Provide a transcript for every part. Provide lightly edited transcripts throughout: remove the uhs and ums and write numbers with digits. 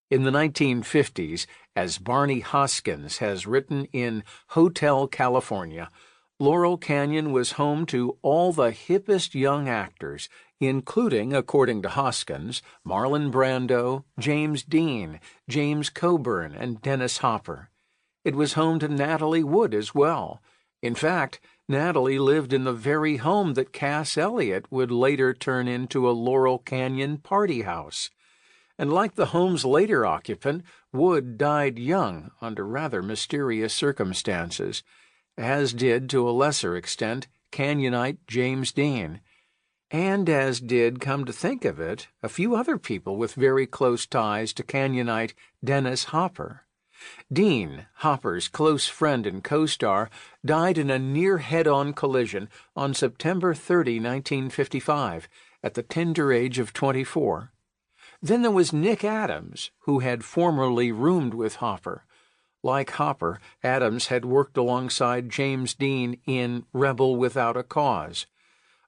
In the 1950s, as Barney Hoskins has written in Hotel California, Laurel Canyon was home to all the hippest young actors, including, according to Hoskins, Marlon Brando, James Dean, James Coburn, and Dennis Hopper. It was home to Natalie Wood as well. In fact, Natalie lived in the very home that Cass Elliot would later turn into a Laurel Canyon party house. And like the home's later occupant, Wood died young under rather mysterious circumstances, as did, to a lesser extent, Canyonite James Dean. And as did, come to think of it, a few other people with very close ties to Canyonite Dennis Hopper. Dean, Hopper's close friend and co-star, died in a near head-on collision on September 30, 1955, at the tender age of 24. Then there was Nick Adams, who had formerly roomed with Hopper. Like Hopper, Adams had worked alongside James Dean in Rebel Without a Cause.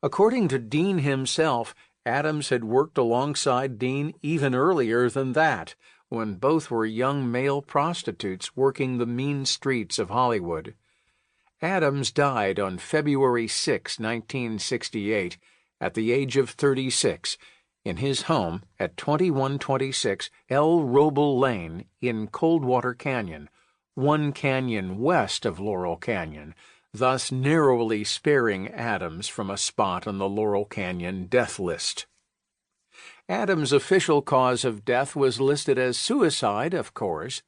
According to Dean himself, Adams had worked alongside Dean even earlier than that, when both were young male prostitutes working the mean streets of Hollywood. Adams died on February 6, 1968, at the age of 36, in his home at 2126 L. Roble Lane in Coldwater Canyon, one canyon west of Laurel Canyon, thus narrowly sparing Adams from a spot on the Laurel Canyon death list. Adams' official cause of death was listed as suicide, of course,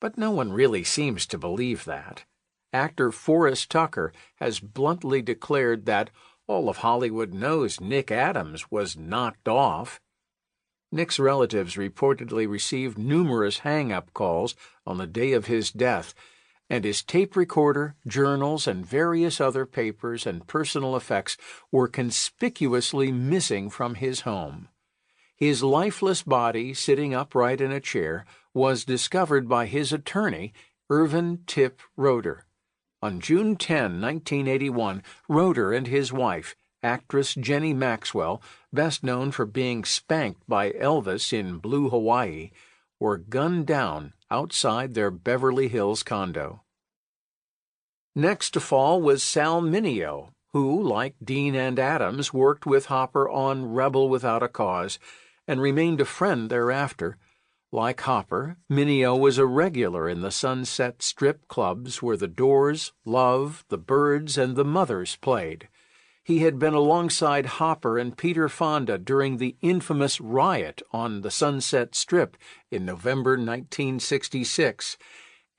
but no one really seems to believe that. Actor Forrest Tucker has bluntly declared that all of Hollywood knows Nick Adams was knocked off. Nick's relatives reportedly received numerous hang-up calls on the day of his death, and his tape recorder, journals, and various other papers and personal effects were conspicuously missing from his home. His lifeless body, sitting upright in a chair, was discovered by his attorney, Irvin Tip Roeder. On June 10, 1981, Roeder and his wife, actress Jenny Maxwell, best known for being spanked by Elvis in Blue Hawaii, were gunned down outside their Beverly Hills condo. Next to fall was Sal Mineo, who, like Dean and Adams, worked with Hopper on Rebel Without a Cause, and remained a friend thereafter. Like Hopper, Mineo was a regular in the Sunset Strip clubs where the Doors, Love, the Byrds, and the Mothers played. He had been alongside Hopper and Peter Fonda during the infamous riot on the Sunset Strip in November 1966,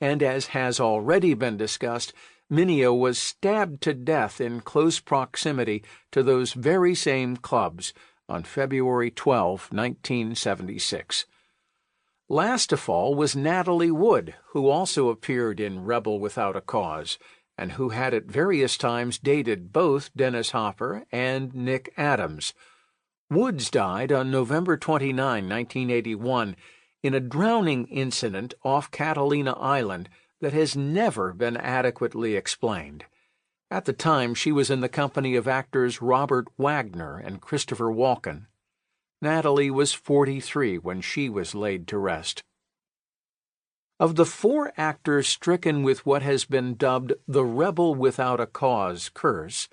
and as has already been discussed, Mineo was stabbed to death in close proximity to those very same clubs on February 12, 1976. Last to fall was Natalie Wood, who also appeared in Rebel Without a Cause, and who had at various times dated both Dennis Hopper and Nick Adams. Woods died on November 29, 1981, in a drowning incident off Catalina Island that has never been adequately explained. At the time, she was in the company of actors Robert Wagner and Christopher Walken. Natalie was 43 when she was laid to rest. Of the four actors stricken with what has been dubbed the Rebel Without a Cause curse,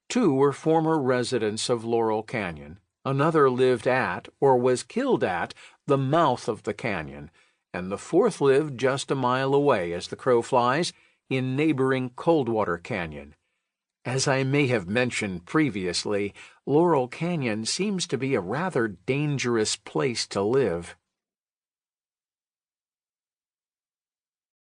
two were former residents of Laurel Canyon. Another lived at, or was killed at, the mouth of the canyon, and the fourth lived just a mile away, as the crow flies, in neighboring Coldwater Canyon. As I may have mentioned previously, Laurel Canyon seems to be a rather dangerous place to live.